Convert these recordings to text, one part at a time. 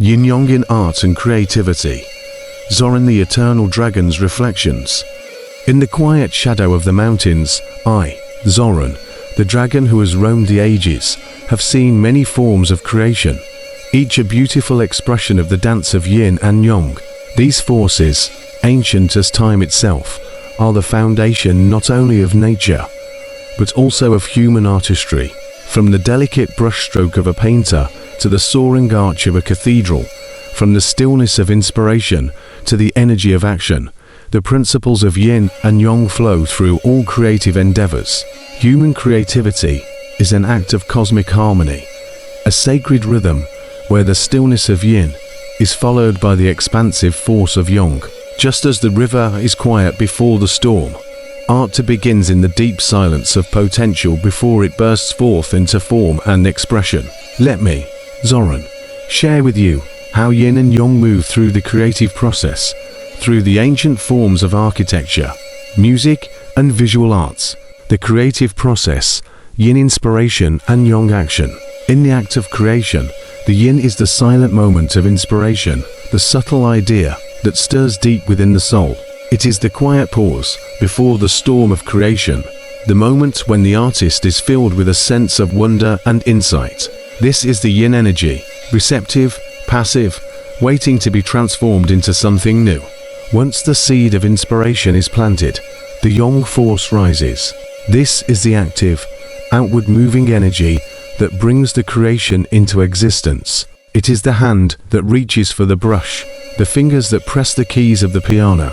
Yin-yang in art and creativity. Zoran the eternal dragon's reflections. In the quiet shadow of the mountains, I, Zoran, the dragon who has roamed the ages, have seen many forms of creation, each a beautiful expression of the dance of yin and yang. These forces, ancient as time itself, are the foundation not only of nature, but also of human artistry. From the delicate brushstroke of a painter to the soaring arch of a cathedral, from the stillness of inspiration to the energy of action, the principles of yin and yang flow through all creative endeavors. Human creativity is an act of cosmic harmony, a sacred rhythm where the stillness of yin is followed by the expansive force of yang. Just as the river is quiet before the storm, art begins in the deep silence of potential before it bursts forth into form and expression. Let me, Zoran, share with you how yin and yang move through the creative process, through the ancient forms of architecture, music, and visual arts. The creative process, yin inspiration and yang action. In the act of creation, the yin is the silent moment of inspiration, the subtle idea that stirs deep within the soul. It is the quiet pause before the storm of creation, the moment when the artist is filled with a sense of wonder and insight. This is the yin energy, receptive, passive, waiting to be transformed into something new. Once the seed of inspiration is planted, the yang force rises. This is the active, outward moving energy that brings the creation into existence. It is the hand that reaches for the brush, the fingers that press the keys of the piano,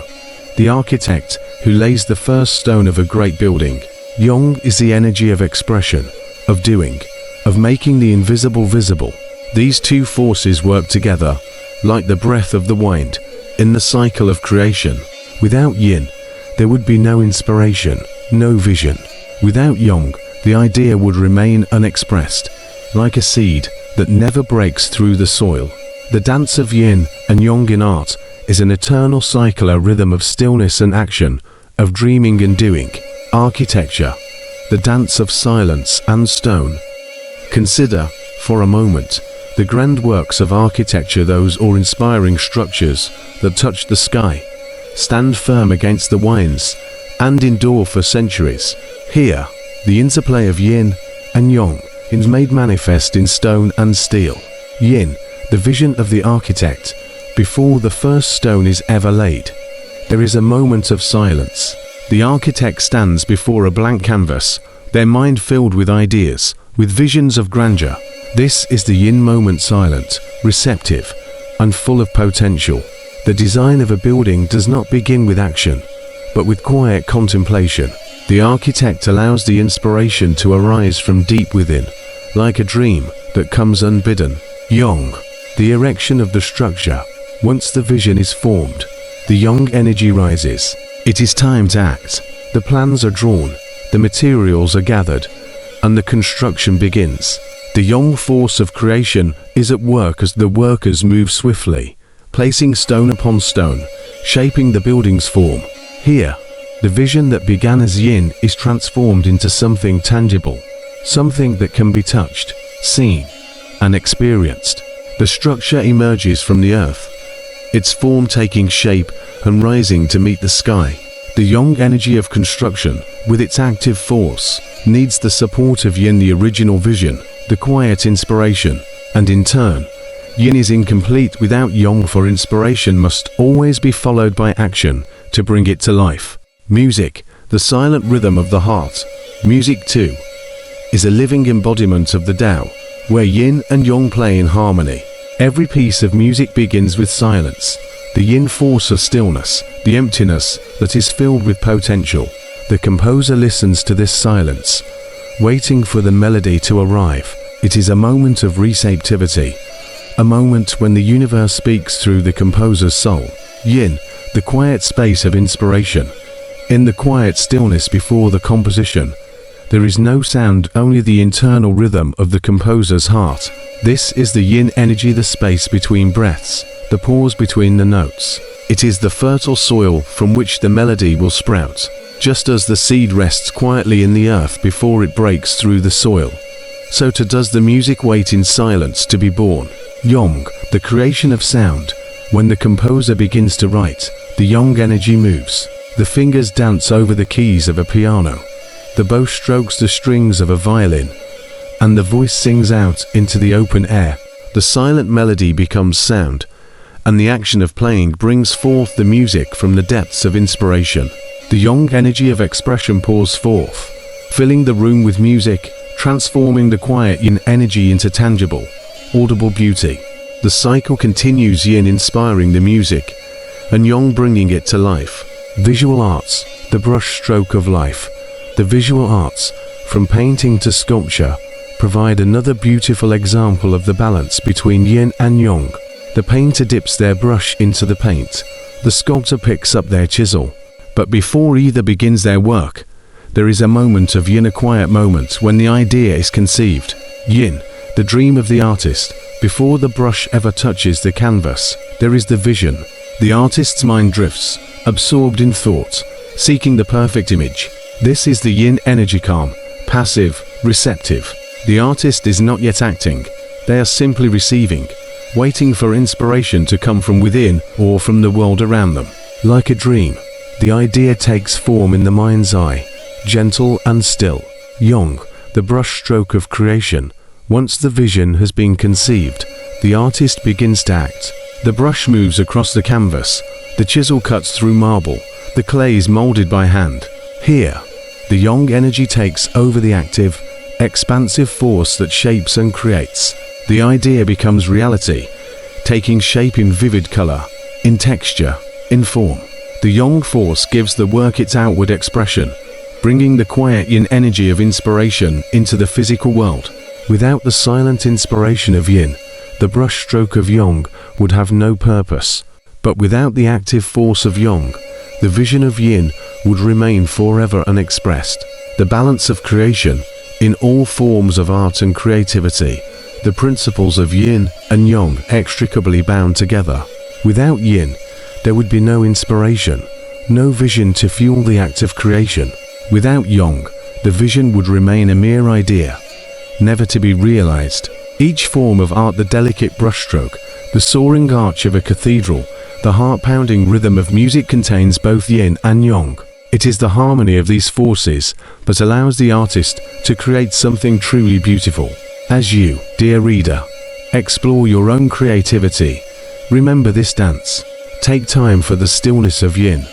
the architect who lays the first stone of a great building. Yang is the energy of expression, of doing, of making the invisible visible. These two forces work together, like the breath of the wind, in the cycle of creation. Without yin, there would be no inspiration, no vision. Without yang, the idea would remain unexpressed, like a seed that never breaks through the soil. The dance of yin and yang in art is an eternal cycle, a rhythm of stillness and action, of dreaming and doing. Architecture, the dance of silence and stone. Consider, for a moment, the grand works of architecture, those awe-inspiring structures that touch the sky, stand firm against the winds, and endure for centuries. Here, the interplay of yin and yang is made manifest in stone and steel. Yin, the vision of the architect, before the first stone is ever laid. There is a moment of silence. The architect stands before a blank canvas, their mind filled with ideas, with visions of grandeur. This is the yin moment, silent, receptive, and full of potential. The design of a building does not begin with action, but with quiet contemplation. The architect allows the inspiration to arise from deep within, like a dream that comes unbidden. Yang, the erection of the structure. Once the vision is formed, the yang energy rises. It is time to act. The plans are drawn, the materials are gathered, and the construction begins. The yang force of creation is at work as the workers move swiftly, placing stone upon stone, shaping the building's form. Here, the vision that began as yin is transformed into something tangible, something that can be touched, seen, and experienced. The structure emerges from the earth, its form taking shape and rising to meet the sky. The yang energy of construction, with its active force, needs the support of yin, the original vision, the quiet inspiration, and in turn, yin is incomplete without yang, for inspiration must always be followed by action to bring it to life. Music, the silent rhythm of the heart. Music, too, is a living embodiment of the Tao, where yin and yang play in harmony. Every piece of music begins with silence, the yin force of stillness, the emptiness that is filled with potential. The composer listens to this silence, waiting for the melody to arrive. It is a moment of receptivity, a moment when the universe speaks through the composer's soul. Yin, the quiet space of inspiration. In the quiet stillness before the composition, there is no sound, only the internal rhythm of the composer's heart. This is the yin energy, the space between breaths, the pause between the notes. It is the fertile soil from which the melody will sprout. Just as the seed rests quietly in the earth before it breaks through the soil, so too does the music wait in silence to be born. Yang, the creation of sound. When the composer begins to write, the yang energy moves. The fingers dance over the keys of a piano. The bow strokes the strings of a violin, and the voice sings out into the open air. The silent melody becomes sound, and the action of playing brings forth the music from the depths of inspiration. The yang energy of expression pours forth, filling the room with music, transforming the quiet yin energy into tangible, audible beauty. The cycle continues, yin inspiring the music, and yang bringing it to life. Visual arts, the brush stroke of life. The visual arts, from painting to sculpture, provide another beautiful example of the balance between yin and yang. The painter dips their brush into the paint. The sculptor picks up their chisel. But before either begins their work, there is a moment of yin, a quiet moment when the idea is conceived. Yin, the dream of the artist. Before the brush ever touches the canvas, there is the vision. The artist's mind drifts, absorbed in thought, seeking the perfect image. This is the yin energy, calm, passive, receptive. The artist is not yet acting. They are simply receiving, waiting for inspiration to come from within or from the world around them. Like a dream, the idea takes form in the mind's eye, gentle and still. Yang, the brush stroke of creation. Once the vision has been conceived, the artist begins to act. The brush moves across the canvas, the chisel cuts through marble, the clay is molded by hand. Here, the yang energy takes over the active, expansive force that shapes and creates. The idea becomes reality, taking shape in vivid color, in texture, in form. The yang force gives the work its outward expression, bringing the quiet yin energy of inspiration into the physical world. Without the silent inspiration of yin, the brush stroke of yang would have no purpose. But without the active force of yang, the vision of yin would remain forever unexpressed. The balance of creation, in all forms of art and creativity, the principles of yin and yang inextricably bound together. Without yin, there would be no inspiration, no vision to fuel the act of creation. Without yang, the vision would remain a mere idea, never to be realized. Each form of art, the delicate brushstroke, the soaring arch of a cathedral, the heart-pounding rhythm of music, contains both yin and yang. It is the harmony of these forces that allows the artist to create something truly beautiful. As you, dear reader, explore your own creativity, remember this dance. Take time for the stillness of yin,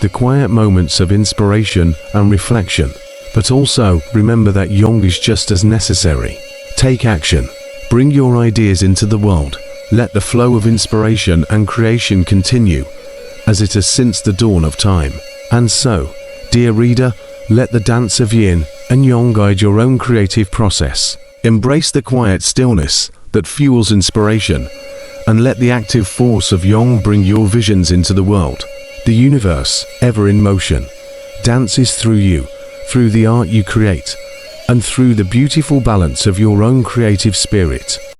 the quiet moments of inspiration and reflection. But also, remember that yang is just as necessary. Take action. Bring your ideas into the world. Let the flow of inspiration and creation continue, as it has since the dawn of time. And so, dear reader, let the dance of yin and yang guide your own creative process. Embrace the quiet stillness that fuels inspiration, and let the active force of yang bring your visions into the world. The universe, ever in motion, dances through you, through the art you create, and through the beautiful balance of your own creative spirit.